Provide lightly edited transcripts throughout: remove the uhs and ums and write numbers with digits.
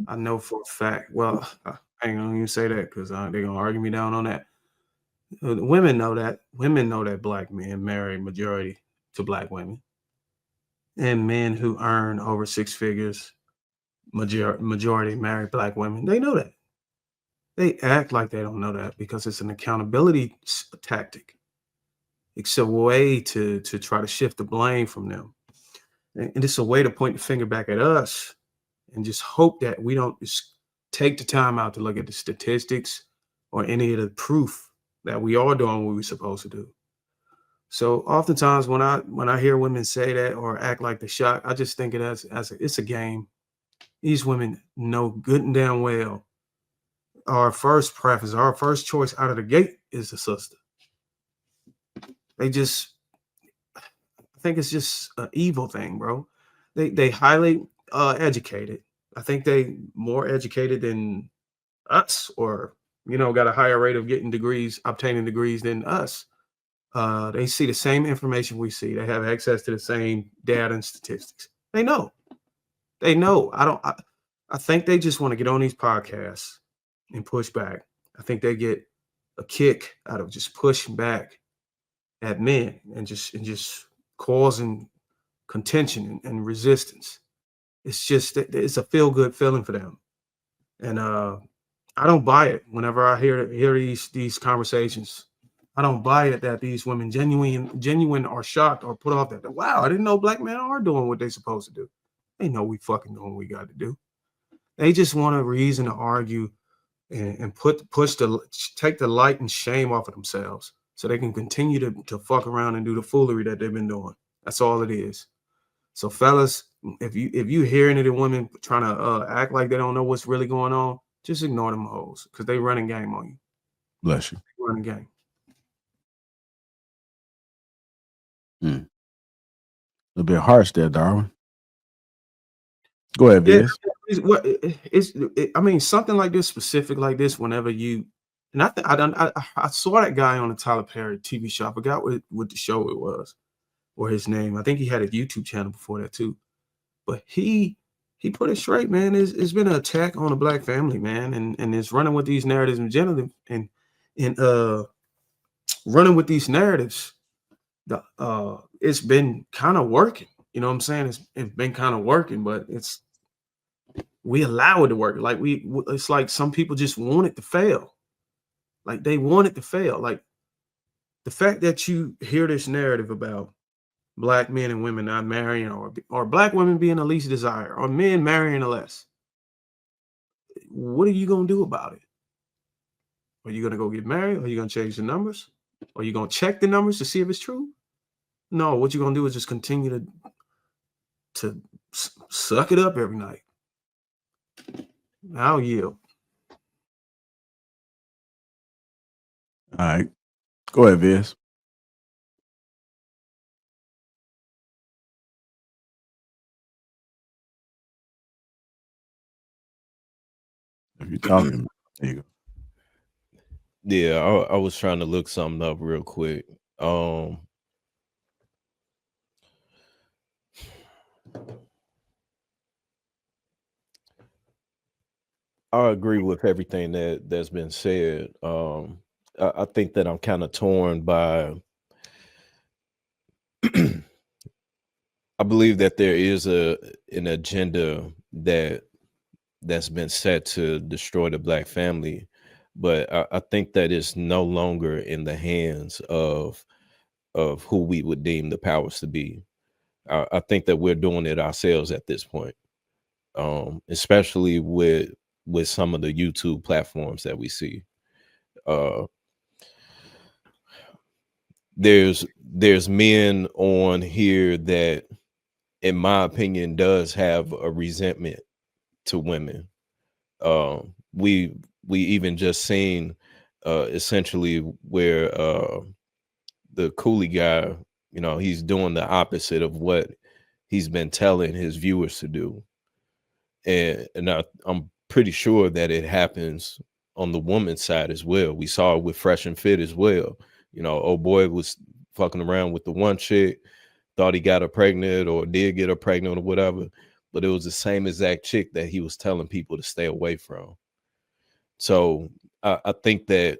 I know for a fact. Well, I ain't gonna even say that because they're gonna argue me down on that. Women know that. Women know that black men marry majority to black women, and men who earn over six figures, majority marry black women. They know that. They act like they don't know that because it's an accountability tactic. It's a way to try to shift the blame from them, and it's a way to point the finger back at us and just hope that we don't just take the time out to look at the statistics or any of the proof that we are doing what we're supposed to do. So oftentimes when I hear women say that or act like the shock, I just think it it's a game. These women know good and damn well our first preference, our first choice out of the gate is the sister. They just, I think it's just an evil thing, bro. They highly educated. I think they more educated than us, or got a higher rate of getting degrees, obtaining degrees than us. They see the same information we see. They have access to the same data and statistics. They know. They know. I think they just want to get on these podcasts and push back. I think they get a kick out of just pushing back at men and just causing contention and resistance. It's just it's a feel good feeling for them, and I don't buy it. Whenever I hear these conversations, I don't buy it that these women genuine are shocked or put off that wow, I didn't know black men are doing what they're supposed to do. They know we fucking doing what we got to do. They just want a reason to argue and take the light and shame off of themselves so they can continue to fuck around and do the foolery that they've been doing. That's all it is. So fellas, if you hear any of the women trying to act like they don't know what's really going on, just ignore them hoes because they running game on you. Bless you. They running game. A little bit harsh there, Darwin. Go ahead, Viz. I mean, something like this, specific like this, whenever you, and I saw that guy on the Tyler Perry TV show. I forgot what the show it was or his name. I think he had a YouTube channel before that too. But he put it straight, man. It's been an attack on the black family, man, and it's running with these narratives in general, and running with these narratives. It's been kind of working. You know what I'm saying? It's been kind of working, but we allow it to work. Like it's like some people just want it to fail. Like they want it to fail. Like the fact that you hear this narrative about black men and women not marrying, or black women being the least desired, or men marrying the less. What are you gonna do about it? Are you gonna go get married? Are you gonna change the numbers? Are you gonna check the numbers to see if it's true? No, what you're gonna do is just continue to suck it up every night. I'll yield. All right. Go ahead, Viz. If you're talking, there you go. Yeah, I was trying to look something up real quick. I agree with everything that's been said. I think that I'm kind of torn by. I believe that there is an agenda that's been set to destroy the black family, but I think that it's no longer in the hands of who we would deem the powers to be. I think that we're doing it ourselves at this point, especially with some of the YouTube platforms that we see. There's men on here that, in my opinion, does have a resentment to women. We even just seen essentially where the coolie guy, he's doing the opposite of what he's been telling his viewers to do. And I'm pretty sure that it happens on the woman's side as well. We saw it with Fresh and Fit as well. Old boy was fucking around with the one chick, thought he got her pregnant or did get her pregnant or whatever. but it was the same exact chick that he was telling people to stay away from. So I think that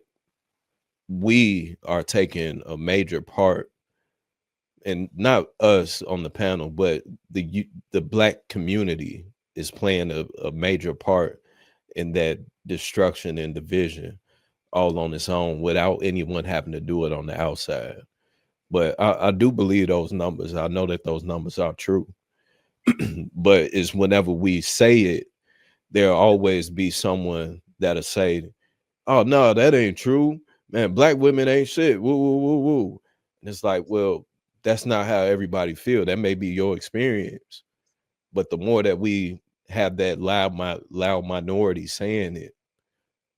we are taking a major part, and not us on the panel, but the black community is playing a major part in that destruction and division all on its own without anyone having to do it on the outside. But I do believe those numbers. I know that those numbers are true. But it's whenever we say it, there'll always be someone that'll say, "Oh no, that ain't true, man. Black women ain't shit." Woo woo woo woo. And it's like, well, that's not how everybody feel. That may be your experience, but the more that we have that loud minority saying it,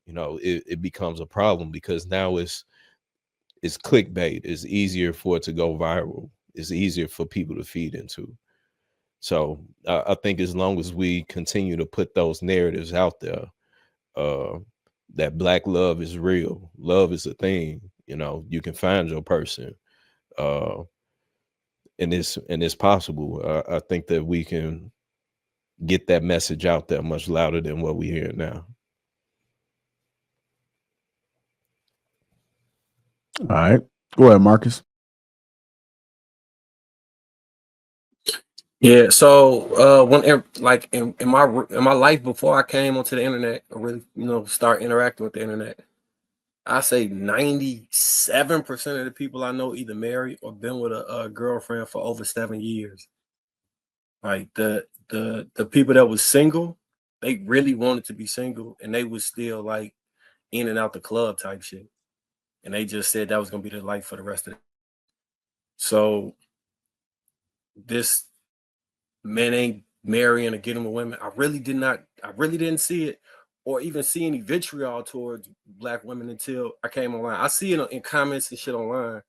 it becomes a problem, because now it's clickbait. It's easier for it to go viral. It's easier for people to feed into. So I think as long as we continue to put those narratives out there, that black love is real, love is a thing. You can find your person, and it's possible. I think that we can get that message out there much louder than what we hear now. All right, go ahead, Marcus. Yeah, so when in my life before I came onto the internet, I really start interacting with the internet, I say 97% of the people I know either married or been with a girlfriend for over 7 years. Like the people that was single, they really wanted to be single, and they was still like in and out the club type shit, and they just said that was gonna be their life for the rest of it. So this men ain't marrying or getting with women. I really didn't see it or even see any vitriol towards black women until I came online. I see it in comments and shit online,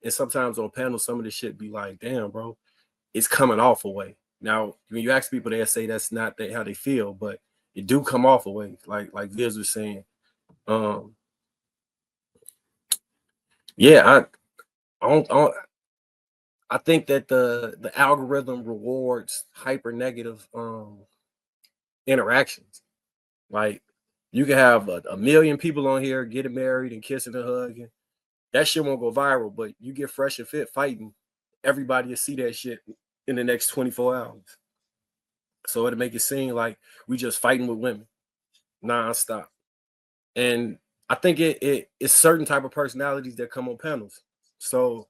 and sometimes on panels, some of this shit be like, damn, bro, it's coming off a way. Now, when you ask people, they say that's not how they feel, but it do come off a way, like Viz was saying. Yeah, I think that the algorithm rewards hyper negative interactions. Like, you can have a million people on here getting married and kissing and hugging. That shit won't go viral, but you get Fresh and Fit fighting, everybody will see that shit in the next 24 hours. So it'll make it seem like we just fighting with women nonstop. And I think it's certain type of personalities that come on panels. So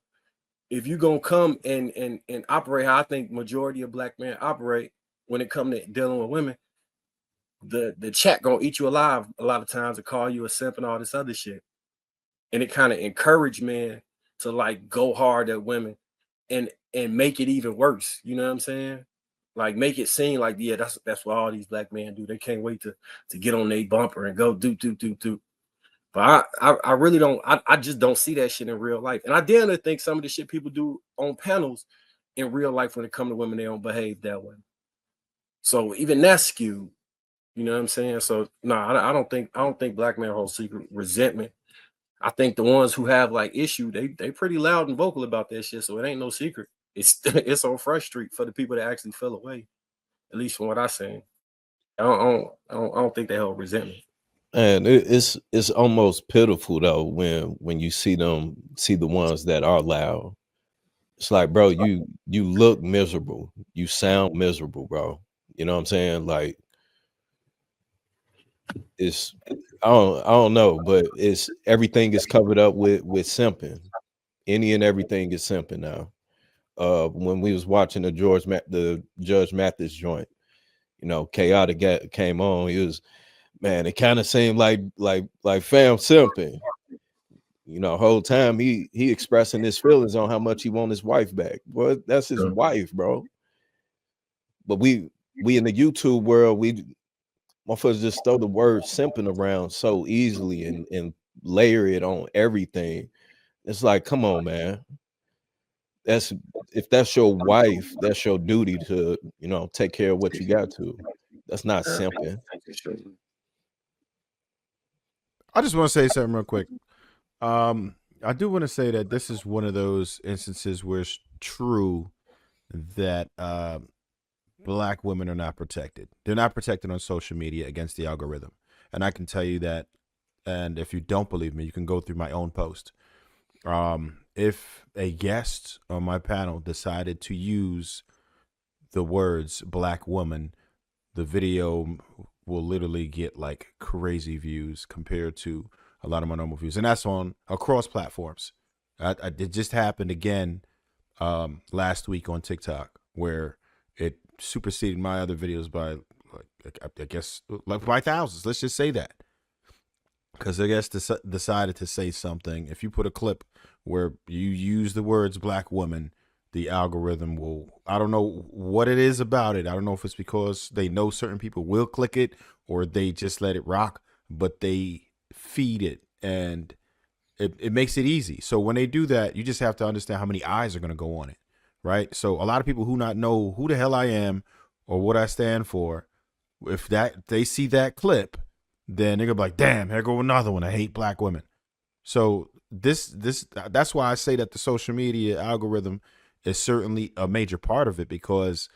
if you gonna come and operate how I think majority of black men operate when it comes to dealing with women, the chat gonna eat you alive a lot of times and call you a simp and all this other shit. And it kind of encourage men to like go hard at women and make it even worse. You know what I'm saying? Like, make it seem like, yeah, that's what all these black men do. They can't wait to get on their bumper and go do. But I really don't. I just don't see that shit in real life. And I damn near think some of the shit people do on panels in real life when it comes to women, they don't behave that way. So even that's skewed. You know what I'm saying? So no, I don't think black men hold secret resentment. I think the ones who have like issue, they pretty loud and vocal about that shit. So it ain't no secret. It's on Fresh Street for the people that actually feel away. At least from what I seen. I don't think they hold resentment. And it's almost pitiful though when you see the ones that are loud. It's like, bro, you look miserable. You sound miserable, bro. You know what I'm saying? Like, it's I don't know, but it's everything is covered up with simping. Any and everything is simping now. When we was watching the Judge Mathis joint, Chaotic came on. He was, man, it kind of seemed like fam simping. Whole time he expressing his feelings on how much he want his wife back. Well, that's his wife, bro. But we in the YouTube world, motherfuckers just throw the word simping around so easily and layer it on everything. It's like, come on, man. If that's your wife, that's your duty to, take care of what you got to. That's not simping. I just want to say something real quick. I do want to say that this is one of those instances where it's true that black women are not protected. They're not protected on social media against the algorithm. And I can tell you that. And if you don't believe me, you can go through my own post. If a guest on my panel decided to use the words black woman, the video will literally get like crazy views compared to a lot of my normal views. And that's on across platforms. It just happened again last week on TikTok, where it superseded my other videos by like I guess like by thousands. Let's just say that. Because I guess decided to say something. If you put a clip where you use the words black woman, the algorithm will, I don't know what it is about it. I don't know if it's because they know certain people will click it or they just let it rock, but they feed it and it makes it easy. So when they do that, you just have to understand how many eyes are going to go on it, right? So a lot of people who not know who the hell I am or what I stand for, if that they see that clip, then they're gonna be like, damn, here go another one. I hate black women. So that's why I say that the social media algorithm is certainly a major part of it, because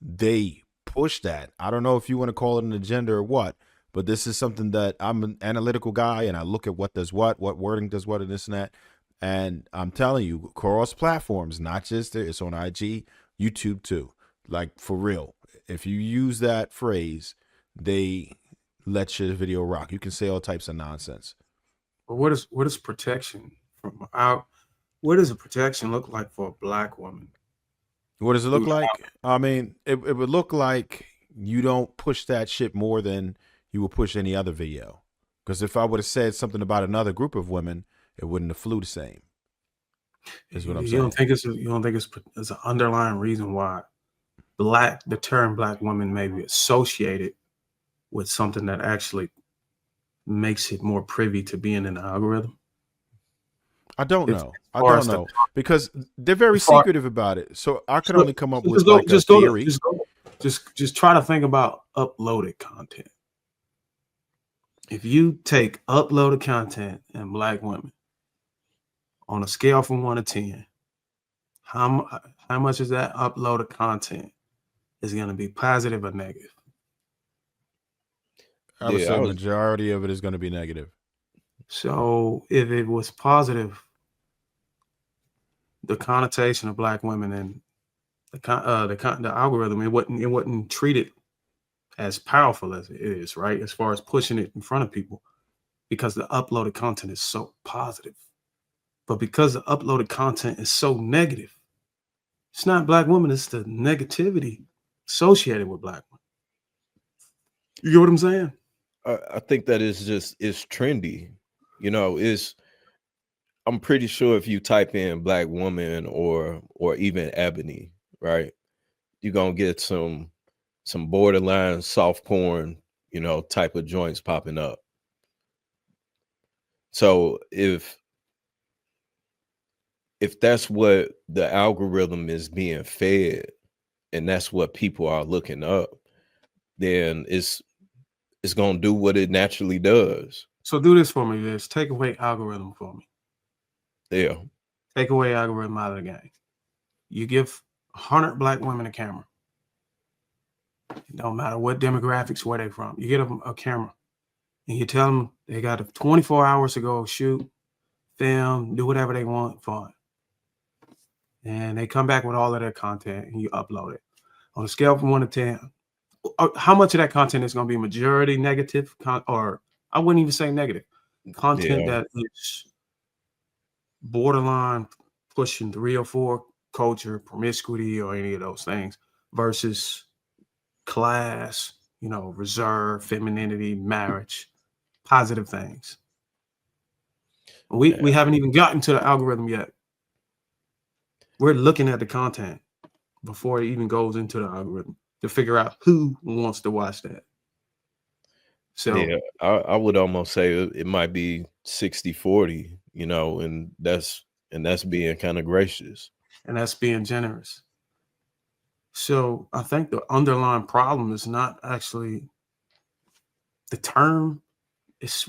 they push that. I don't know if you want to call it an agenda or what, but this is something that I'm an analytical guy and I look at what does what wording does what, and this and that. And I'm telling you, cross platforms, not just there, it's on IG, YouTube too. Like for real. If you use that phrase, they let your video rock. You can say all types of nonsense. But what is protection from out? What does a protection look like for a black woman? What does it look like? I mean, it would look like you don't push that shit more than you would push any other video. Because if I would have said something about another group of women, it wouldn't have flew the same. Is what I'm saying. You don't think it's an underlying reason why the term black woman may be associated with something that actually makes it more privy to being in the algorithm? I don't know. Because they're very secretive about it. So I could only come up with like a theory. Just try to think about uploaded content. If you take uploaded content and black women on a scale from 1 to 10, how much is that uploaded content is going to be positive or negative? I would say majority of it is going to be negative. So if it was positive, the connotation of black women and the algorithm, it wasn't treated as powerful as it is, right? As far as pushing it in front of people, because the uploaded content is so positive. But because the uploaded content is so negative, it's not black women, it's the negativity associated with black women. You get what I'm saying? I think that it's trendy. You know, I'm pretty sure if you type in black woman or even ebony, right, you're gonna get some borderline soft porn, type of joints popping up. So if that's what the algorithm is being fed and that's what people are looking up, then it's gonna do what it naturally does. So do this for me, Liz. Take away algorithm for me. Yeah. Take away algorithm out of the game. You give 100 black women a camera. It don't matter what demographics, where they from. You get them a camera and you tell them they got 24 hours to go shoot, film, do whatever they want, fun. And they come back with all of their content and you upload it. On a scale from 1 to 10, how much of that content is going to be majority negative, or I wouldn't even say negative content that is borderline pushing 3 or 4 culture, promiscuity, or any of those things, versus class, reserve, femininity, marriage, positive things. We haven't even gotten to the algorithm yet. We're looking at the content before it even goes into the algorithm to figure out who wants to watch that. So yeah, I would almost say it might be 60-40, and that's being kind of gracious. And that's being generous. So I think the underlying problem is not actually the term, it's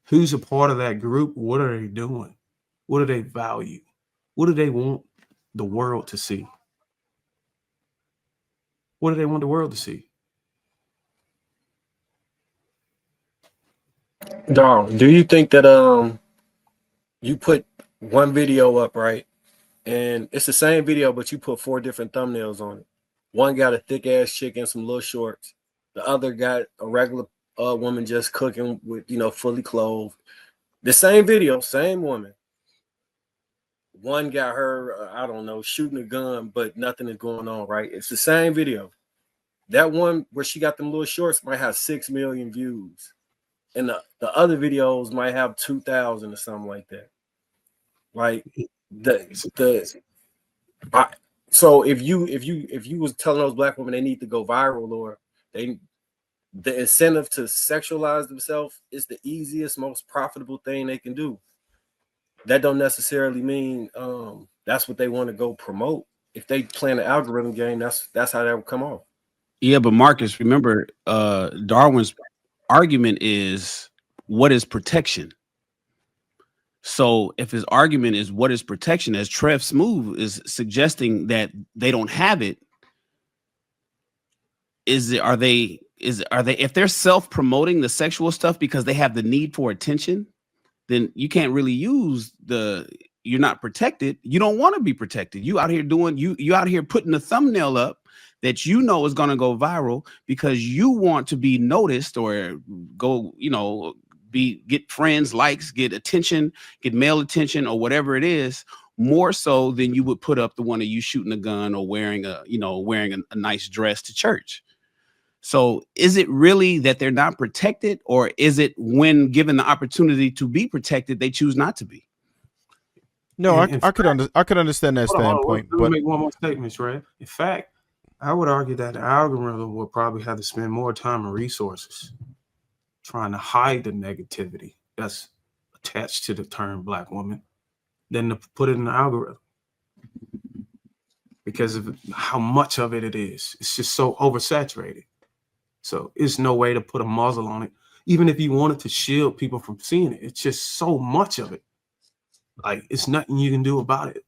who's a part of that group, what are they doing? What do they value? What do they want the world to see? What do they want the world to see? Dog, do you think that you put one video up, right? And it's the same video, but you put 4 different thumbnails on it. One got a thick ass chick in some little shorts. The other got a regular woman just cooking with, fully clothed. The same video, same woman. One got her, I don't know, shooting a gun, but nothing is going on, right? It's the same video. That one where she got them little shorts might have 6 million views. And the other videos might have 2,000 or something like that. Like so if you was telling those black women they need to go viral, or the incentive to sexualize themselves is the easiest, most profitable thing they can do. That don't necessarily mean that's what they want to go promote. If they play an algorithm game, that's how that would come off. Yeah, but Marcus, remember, Darwin's argument is what is protection. So if his argument is what is protection, as Trev Smooth is suggesting that they don't have it, are they if they're self-promoting the sexual stuff because they have the need for attention, then you can't really use you're not protected. You don't want to be protected. You out here you out here putting a thumbnail up that you know is going to go viral because you want to be noticed or go, get friends, likes, get attention, get male attention or whatever it is, more so than you would put up the one of you shooting a gun or wearing a nice dress to church. So is it really that they're not protected, or is it when given the opportunity to be protected, they choose not to be? No, I could understand that standpoint. But make one more statement, right? In fact, I would argue that the algorithm will probably have to spend more time and resources trying to hide the negativity that's attached to the term black woman than to put it in the algorithm, because of how much of it is. It's just so oversaturated. So it's no way to put a muzzle on it. Even if you wanted to shield people from seeing it, it's just so much of it. Like, it's nothing you can do about it.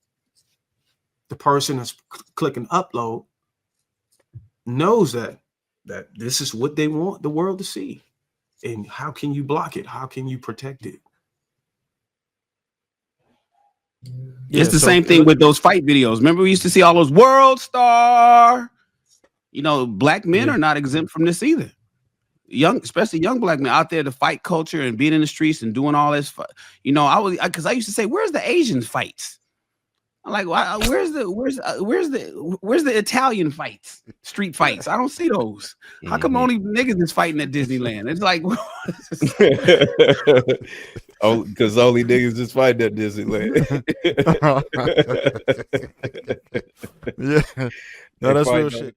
The person that's clicking upload knows that this is what they want the world to see. And how can you block it? How can you protect it? Yeah, it's the same thing with those fight videos. Remember, we used to see all those world star. Black men are not exempt from this either. Especially young black men out there to fight culture and being in the streets and doing all this. I used to say, where's the Asian fights? I'm like, where's the Italian fights, street fights? I don't see those. How come only niggas is fighting at Disneyland? It's like, because only niggas is fighting at Disneyland. Yeah, no, that's real shit.